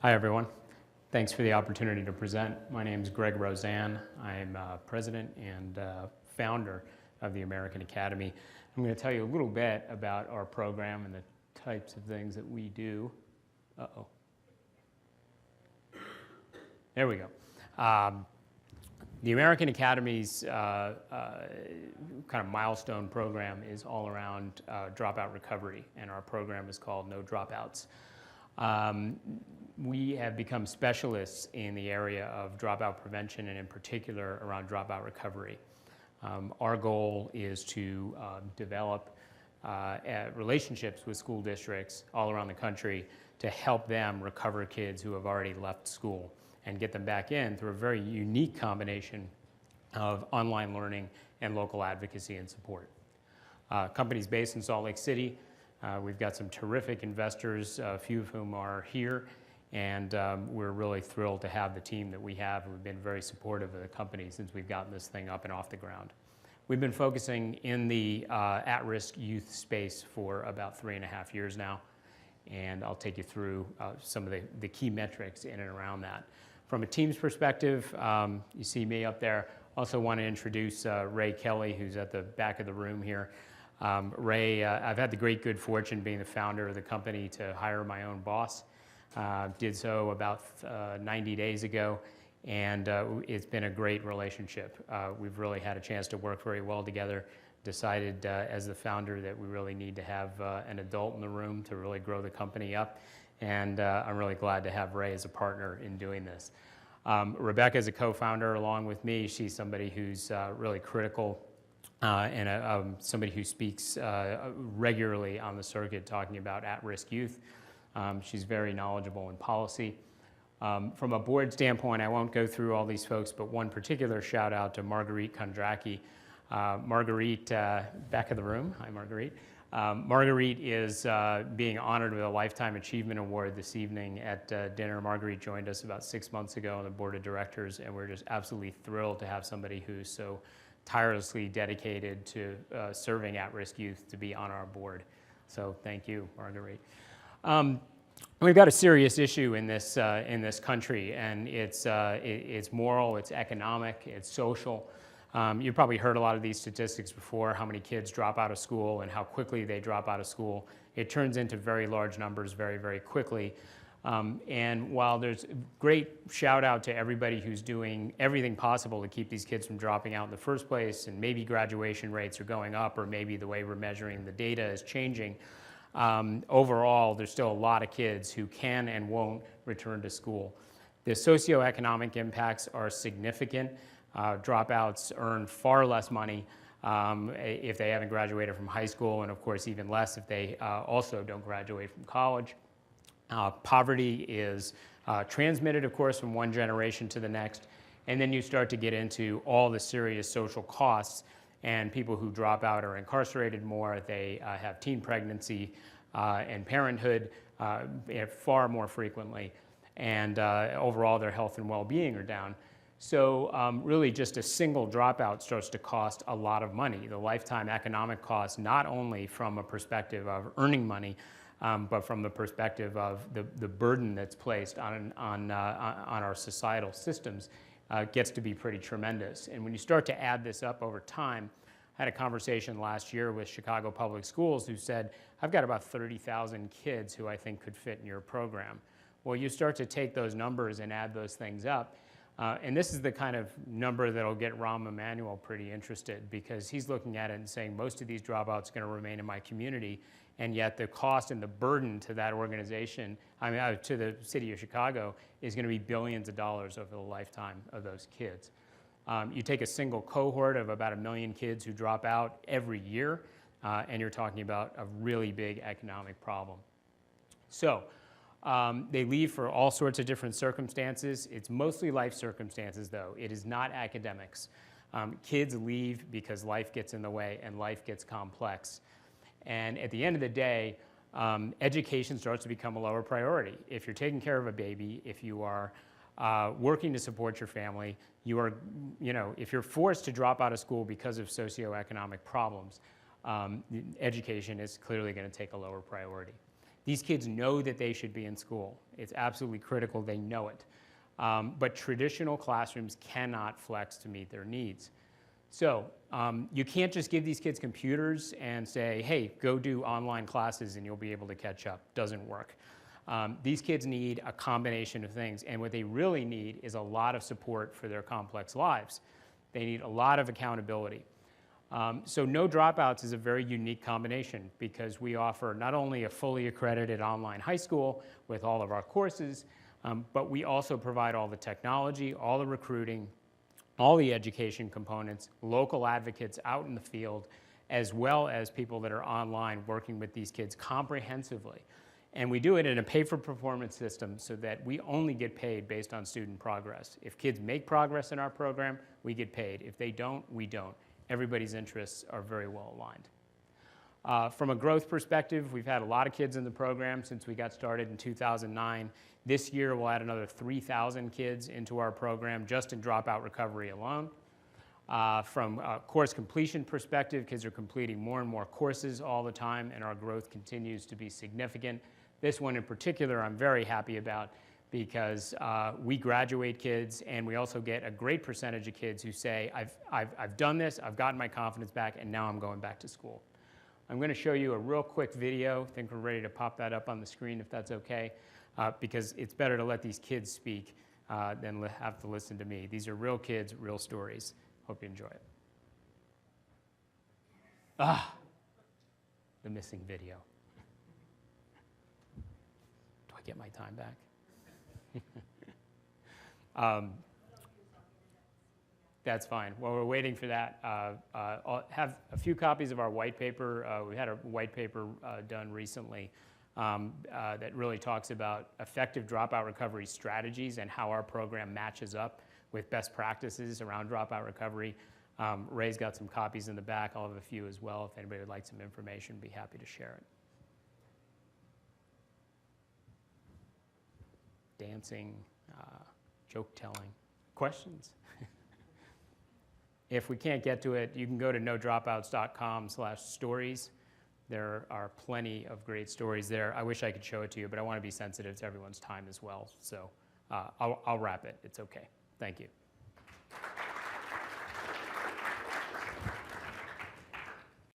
Hi, everyone. Thanks for the opportunity to present. My name is Greg Roseanne. I'm president and founder of the American Academy. I'm going to tell you a little bit about our program and the types of things that we do. Uh-oh. There we go. The American Academy's kind of milestone program is all around dropout recovery, and our program is called No Dropouts. We have become specialists in the area of dropout prevention and in particular around dropout recovery. Our goal is to develop relationships with school districts all around the country to help them recover kids who have already left school and get them back in through a very unique combination of online learning and local advocacy and support. Company's based in Salt Lake City. We've got some terrific investors, a few of whom are here, and we're really thrilled to have the team that we have. We've been very supportive of the company since we've gotten this thing up and off the ground. We've been focusing in the at-risk youth space for about 3.5 years now, and I'll take you through some of the key metrics in and around that. From a team's perspective, you see me up there. Also want to introduce Ray Kelly, who's at the back of the room here. Ray, I've had the great good fortune being the founder of the company to hire my own boss. Did so about 90 days ago, and it's been a great relationship. We've really had a chance to work very well together. Decided as the founder that we really need to have an adult in the room to really grow the company up, and I'm really glad to have Ray as a partner in doing this. Rebecca is a co-founder along with me. She's somebody who's really critical and somebody who speaks regularly on the circuit talking about at-risk youth. She's very knowledgeable in policy. From a board standpoint, I won't go through all these folks, but one particular shout out to Marguerite Kondracki. Marguerite, back of the room. Hi, Marguerite. Marguerite is being honored with a Lifetime Achievement Award this evening at dinner. Marguerite joined us about 6 months ago on the board of directors, and we're just absolutely thrilled to have somebody who's so tirelessly dedicated to serving at-risk youth to be on our board. So thank you, Marguerite. We've got a serious issue in this country, and it's moral, it's economic, it's social. You've probably heard a lot of these statistics before, how many kids drop out of school and how quickly they drop out of school. It turns into very large numbers very, very quickly. And while there's great shout out to everybody who's doing everything possible to keep these kids from dropping out in the first place, and maybe graduation rates are going up, or maybe the way we're measuring the data is changing, overall, there's still a lot of kids who can and won't return to school. The socioeconomic impacts are significant. Dropouts earn far less money if they haven't graduated from high school, and of course even less if they also don't graduate from college. Poverty is transmitted, of course, from one generation to the next, and then you start to get into all the serious social costs, and people who drop out are incarcerated more. They have teen pregnancy and parenthood far more frequently, and overall their health and well-being are down. So really just a single dropout starts to cost a lot of money. The lifetime economic cost, not only from a perspective of earning money, but from the perspective of the burden that's placed on our societal systems, gets to be pretty tremendous. And when you start to add this up over time, I had a conversation last year with Chicago Public Schools who said, I've got about 30,000 kids who I think could fit in your program. Well, you start to take those numbers and add those things up, and this is the kind of number that'll get Rahm Emanuel pretty interested, because he's looking at it and saying most of these dropouts are going to remain in my community, and yet the cost and the burden to that organization, to the city of Chicago, is going to be billions of dollars over the lifetime of those kids. You take a single cohort of about 1 million kids who drop out every year, and you're talking about a really big economic problem. So they leave for all sorts of different circumstances. It's mostly life circumstances, though. It is not academics. Kids leave because life gets in the way and life gets complex. And at the end of the day, education starts to become a lower priority. If you're taking care of a baby, if you are working to support your family, if you're forced to drop out of school because of socioeconomic problems, education is clearly going to take a lower priority. These kids know that they should be in school. It's absolutely critical they know it. But traditional classrooms cannot flex to meet their needs. So you can't just give these kids computers and say, hey, go do online classes and you'll be able to catch up. Doesn't work. These kids need a combination of things, and what they really need is a lot of support for their complex lives. They need a lot of accountability. So No Dropouts is a very unique combination because we offer not only a fully accredited online high school with all of our courses, but we also provide all the technology, all the recruiting, all the education components, local advocates out in the field, as well as people that are online working with these kids comprehensively. And we do it in a pay-for-performance system so that we only get paid based on student progress. If kids make progress in our program, we get paid. If they don't, we don't. Everybody's interests are very well aligned. From a growth perspective, we've had a lot of kids in the program since we got started in 2009. This year, we'll add another 3,000 kids into our program just in dropout recovery alone. From a course completion perspective, kids are completing more and more courses all the time, and our growth continues to be significant. This one in particular, I'm very happy about because we graduate kids, and we also get a great percentage of kids who say, I've done this, I've gotten my confidence back, and now I'm going back to school. I'm going to show you a real quick video. I think we're ready to pop that up on the screen if that's okay, because it's better to let these kids speak than have to listen to me. These are real kids, real stories. Hope you enjoy it. The missing video. Do I get my time back? That's fine. While we're waiting for that, I'll have a few copies of our white paper. We had a white paper done recently that really talks about effective dropout recovery strategies and how our program matches up with best practices around dropout recovery. Ray's got some copies in the back. I'll have a few as well. If anybody would like some information, be happy to share it. Dancing, joke telling. Questions? If we can't get to it, you can go to nodropouts.com/stories. There are plenty of great stories there. I wish I could show it to you, but I want to be sensitive to everyone's time as well. So I'll wrap it. It's okay. Thank you.